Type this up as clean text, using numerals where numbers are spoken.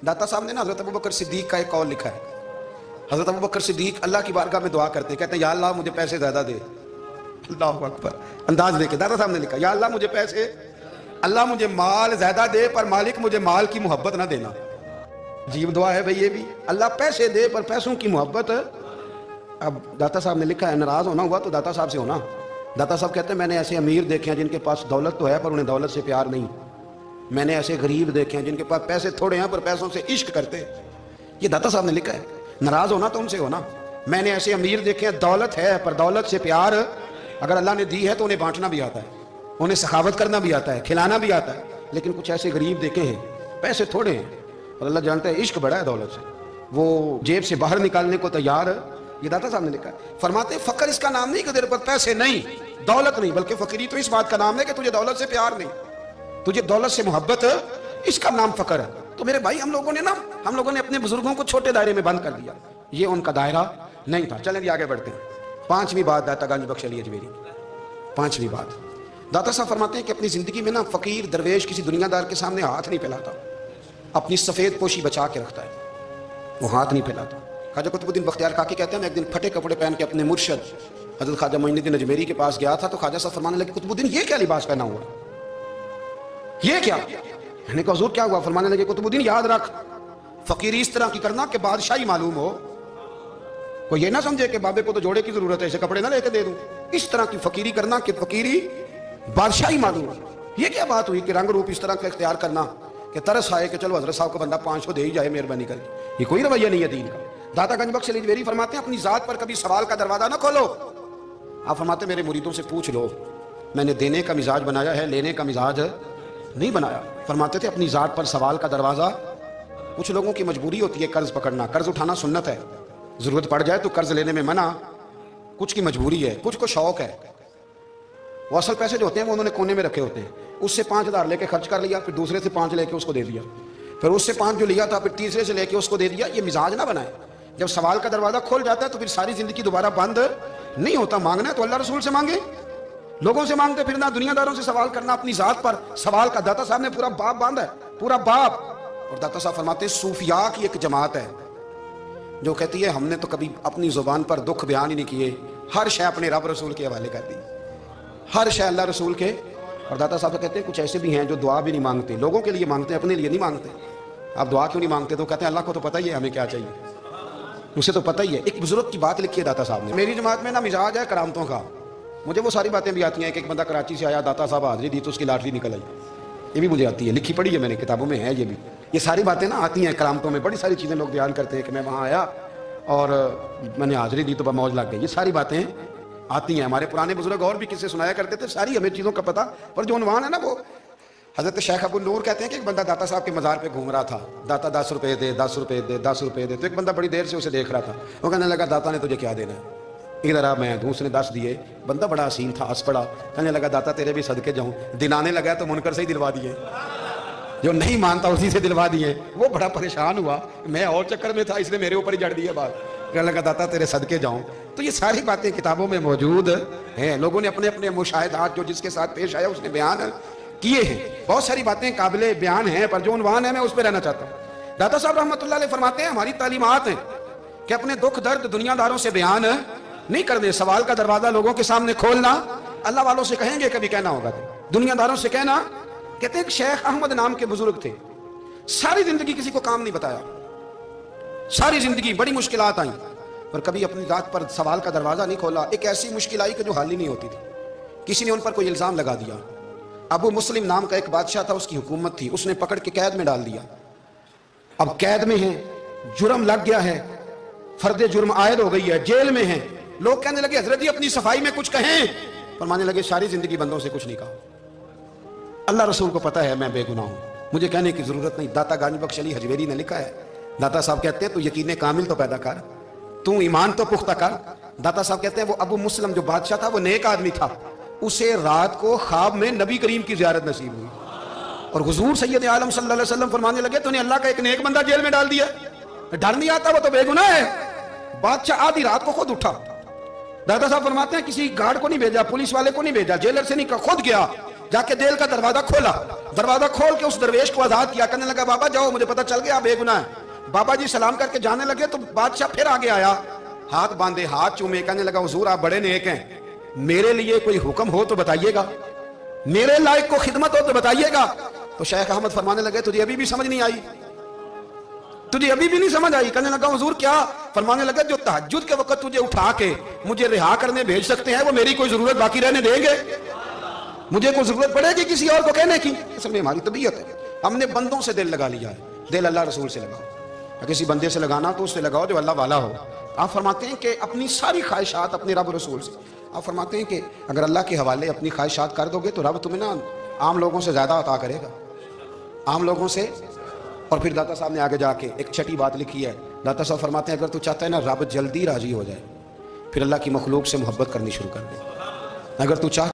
داتا صاحب نے نا حضرت ابوبکر صدیق کا ایک قول لکھا ہے. حضرت ابوبکر صدیق اللہ کی بارگاہ میں دعا کرتے ہیں, کہتے ہیں یا اللہ مجھے پیسے زیادہ دے. اللہ اکبر, انداز دیکھیں داتا صاحب نے لکھا یا اللہ مجھے پیسے, اللہ مجھے مال زیادہ دے پر مالک مجھے مال کی محبت نہ دینا. عجیب دعا ہے بھئی یہ بھی, اللہ پیسے دے پر پیسوں کی محبت. اب داتا صاحب نے لکھا ہے ناراض ہونا ہوا تو داتا صاحب سے ہونا. داتا صاحب کہتے ہیں میں نے ایسے امیر دیکھے ہیں جن کے پاس دولت تو ہے پر انہیں دولت سے پیار نہیں. میں نے ایسے غریب دیکھے ہیں جن کے پاس پیسے تھوڑے ہیں پر پیسوں سے عشق کرتے. یہ داتا صاحب نے لکھا ہے. ناراض ہونا تو ان سے ہونا. میں نے ایسے امیر دیکھے ہیں دولت ہے پر دولت سے پیار, اگر اللہ نے دی ہے تو انہیں بانٹنا بھی آتا ہے, انہیں سخاوت کرنا بھی آتا ہے, کھلانا بھی آتا ہے. لیکن کچھ ایسے غریب دیکھے ہیں پیسے تھوڑے ہیں اور اللہ جانتا ہے عشق بڑا ہے دولت سے, وہ جیب سے باہر نکالنے کو تیار ہے. یہ داتا صاحب نے لکھا ہے. فرماتے ہیں فقر اس کا نام نہیں کہ تیرے پر پیسے نہیں, دولت نہیں, بلکہ فقیری تو اس بات کا نام ہے کہ تجھے دولت سے پیار نہیں, تجھے دولت سے محبت, اس کا نام فقر ہے. تو میرے بھائی ہم لوگوں نے اپنے بزرگوں کو چھوٹے دائرے میں بند کر دیا, یہ ان کا دائرہ نہیں تھا. چلیں آگے بڑھتے ہیں. 5ویں بات داتا گنج بخش علی اجمیری. 5ویں بات داتا صاحب فرماتے ہیں کہ اپنی زندگی میں نا فقیر درویش کسی دنیا دار کے سامنے ہاتھ نہیں پھیلاتا, اپنی سفید پوشی بچا کے رکھتا ہے, وہ ہاتھ نہیں پھیلاتا. خواجہ قطب الدین بختیار کاکی کہتے ہیں میں ایک دن پھٹے کپڑے پہن کے اپنے مرشد حضرت خواجہ معین الدین اجمیری کے پاس گیا تھا تو خواجہ صاحب فرمانے لگے قطب الدین یہ کیا لباس پہنا ہوا, یہ کیا؟ میں نے کہا حضور کیا ہوا؟ فرمانے لگے قطب الدین یاد رکھ فقیری اس طرح کی کرنا کہ بادشاہی معلوم ہو, کوئی یہ نہ سمجھے کہ بابے کو تو جوڑے کی ضرورت ہے اسے کپڑے نہ لے کے دے دوں. اس طرح کی فقیری کرنا کہ فقیری بادشاہی معلوم ہو. یہ کیا بات ہوئی کہ رنگ روپ اس طرح کا اختیار کرنا کہ ترس آئے کہ چلو حضرت صاحب کو بندہ 500 دے ہی جائے مہربانی کر کے, یہ کوئی رویہ نہیں ہے دین کا. داتا گنج بخش علی اجمیری فرماتے ہیں اپنی ذات پر کبھی سوال کا دروازہ نہ کھولو. آپ فرماتے میرے مریدوں سے پوچھ لو, میں نے دینے کا مزاج بنایا ہے, لینے کا مزاج نہیں بنایا. فرماتے تھے اپنی ذات پر سوال کا دروازہ, کچھ لوگوں کی مجبوری ہوتی ہے قرض پکڑنا, قرض اٹھانا سنت ہے, ضرورت پڑ جائے تو قرض لینے میں منع, کچھ کی مجبوری ہے, کچھ کو شوق ہے. وہ اصل پیسے جو ہوتے ہیں وہ انہوں نے کونے میں رکھے ہوتے ہیں, اس سے 5000 لے کے خرچ کر لیا, پھر دوسرے سے 5 لے کے اس کو دے دیا, پھر اس سے 5 جو لیا تھا پھر تیسرے سے لے کے اس کو دے دیا. یہ مزاج نہ بنائے. جب سوال کا دروازہ کھول جاتا ہے تو پھر ساری زندگی دوبارہ بند نہیں ہوتا. مانگنا ہے تو اللہ رسول سے مانگے, لوگوں سے مانگتے پھرنا, دنیا داروں سے سوال کرنا. اپنی ذات پر سوال کا داتا صاحب نے پورا باب باندھا ہے, پورا باب. اور داتا صاحب فرماتے ہیں صوفیاء کی ایک جماعت ہے جو کہتی ہے ہم نے تو کبھی اپنی زبان پر دکھ بیان ہی نہیں کیے, ہر شے اپنے رب رسول کے حوالے کر دی, ہر شے اللہ رسول کے. اور داتا صاحب کہتے ہیں کچھ ایسے بھی ہیں جو دعا بھی نہیں مانگتے, لوگوں کے لیے مانگتے ہیں, اپنے لیے نہیں مانگتے. آپ دعا کیوں نہیں مانگتے؟ تو کہتے ہیں اللہ کو تو پتہ ہی ہے ہمیں کیا چاہیے, اسے تو پتہ ہی ہے. ایک بزرگ کی بات لکھی ہے داتا صاحب نے, میری جماعت میں نا مزاج ہے کرامتوں کا. مجھے وہ ساری باتیں بھی آتی ہیں کہ ایک بندہ کراچی سے آیا, داتا صاحب حاضری دی تو اس کی لاٹری نکل آئی, یہ بھی مجھے آتی ہے, لکھی پڑھی ہے میں نے, کتابوں میں ہے یہ بھی. یہ ساری باتیں نا آتی ہیں کرامتوں میں, بڑی ساری چیزیں لوگ بیان کرتے ہیں کہ میں وہاں آیا اور میں نے حاضری دی تو موج لگ گئی. یہ ساری باتیں آتی ہیں. ہمارے پرانے بزرگ اور بھی قصے سنایا کرتے تھے, ساری ہمیں چیزوں کا پتہ. پر جو عنوان ہے نا وہ حضرت شیخ ابو نور کہتے ہیں کہ ایک بندہ داتا صاحب کے مزار پہ گھوم رہا تھا, داتا 10 روپے دے, 10 روپے دے, 10 روپے دے. تو ایک بندہ بڑی دیر سے اسے دیکھ رہا تھا, وہ کہنے لگا داتا نے تجھے کیا دینا ہے؟ ادھر آ, میں دوں. اس نے 10 دیے. بندہ بڑا حسین تھا, ہنس پڑا, کہنے لگا داتا تیرے بھی صدقے جاؤں. دلانے لگا تو منکر سے ہی دلوا دیے, جو نہیں مانتا اسی سے دلوا دیے. وہ بڑا پریشان ہوا, میں اور چکر میں تھا, اس نے میرے اوپر ہی جڑ دیے بات. کہنے لگا داتا تیرے صدقے جاؤں. تو یہ ساری باتیں کتابوں میں موجود ہیں, لوگوں نے اپنے اپنے مشاہدات جو جس کے ساتھ پیش آیا اس نے بیان کیے ہیں. بہت ساری باتیں قابل بیان ہیں, پر جو عنوان ہے میں اس پہ رہنا چاہتا ہوں. داتا صاحب رحمۃ اللہ علیہ فرماتے ہیں ہماری تعلیمات ہیں کہ اپنے دکھ درد دنیا داروں سے بیان نہیں کرنے, سوال کا دروازہ لوگوں کے سامنے کھولنا. اللہ والوں سے کہیں گے کبھی کہنا ہوگا تو دنیا داروں سے کہنا. کہتے ہیں کہ شیخ احمد نام کے بزرگ تھے, ساری زندگی کسی کو کام نہیں بتایا, ساری زندگی بڑی مشکلات آئیں پر کبھی اپنی ذات پر سوال کا دروازہ نہیں کھولا. ایک ایسی مشکل آئی کہ جو حل ہی نہیں ہوتی تھی. کسی نے ان پر کوئی الزام لگا دیا. ابو مسلم نام کا ایک بادشاہ تھا, اس کی حکومت تھی, اس نے پکڑ کے قید میں ڈال دیا. اب قید میں ہیں, جرم لگ گیا ہے, فرد جرم عائد ہو گئی ہے, جیل میں ہیں. لوگ کہنے لگے حضرت جی اپنی صفائی میں کچھ کہیں. فرمانے لگے ساری زندگی بندوں سے کچھ نہیں کہا, اللہ رسول کو پتہ ہے میں بے گناہ ہوں, مجھے کہنے کی ضرورت نہیں. داتا گنج بخش علی اجمیری نے لکھا ہے, داتا صاحب کہتے ہیں تو یقین کامل تو پیدا کر, تو ایمان تو پختہ کر. داتا صاحب کہتے ہیں وہ ابو مسلم جو بادشاہ تھا وہ نیک آدمی تھا, اسے رات کو خواب میں نبی کریم کی زیارت نصیب ہوئی اور حضور سید عالم صلی اللہ علیہ وسلم فرمانے لگے تو نے اللہ کا ایک نیک بندہ جیل میں ڈال دیا, ڈر نہیں آتا, وہ تو بے گناہ ہے. بادشاہ آدھی رات کو خود اٹھا. دادا صاحب فرماتے ہیں کسی گارڈ کو نہیں بھیجا, پولیس والے کو نہیں بھیجا, جیلر سے نہیں کہا, خود گیا. جا کے دل کا دروازہ کھولا، دروازہ کھول کے اس درویش کو آزاد کیا، کہنے لگا بابا جاؤ، مجھے پتہ چل گیا بے گناہ ہے۔ بابا جی سلام کر کے جانے لگے تو بادشاہ پھر آگے آیا، ہاتھ باندھے، ہاتھ چومے، کہنے لگا حضور آپ بڑے نیک ہیں، میرے لیے کوئی حکم ہو تو بتائیے گا، میرے لائق کو خدمت ہو تو بتائیے گا۔ تو شیخ احمد فرمانے لگے تجھے ابھی بھی سمجھ نہیں آئی، تجھے ابھی بھی نہیں سمجھ آئی؟ کہنے لگا حضور کیا؟ فرمانے لگے جو تہجد کے وقت تجھے اٹھا کے مجھے رہا کرنے بھیج سکتے ہیں وہ میری کوئی ضرورت باقی رہنے دیں گے؟ مجھے کوئی ضرورت پڑے گی کسی اور کو کہنے کی؟ اصل میں ہماری طبیعت ہے، ہم نے بندوں سے دل لگا لیا ہے، دل اللہ رسول سے لگاؤ، کسی بندے سے لگانا تو اس سے لگاؤ جو اللہ والا ہو۔ آپ فرماتے ہیں کہ اپنی ساری خواہشات اپنے رب رسول سے، آپ فرماتے ہیں کہ اگر اللہ کے حوالے اپنی خواہشات کر دو گے تو رب تمہیں نا عام لوگوں سے زیادہ عطا کرے گا، عام لوگوں سے۔ اور پھر داتا صاحب نے آگے جا کے ایک چھٹی بات لکھی ہے، داتا صاحب فرماتے ہیں اگر تو چاہتا ہے نا رب جلدی راضی ہو جائے، پھر اللہ کی مخلوق سے محبت کرنی شروع کر دے۔ اگر تو چاہتا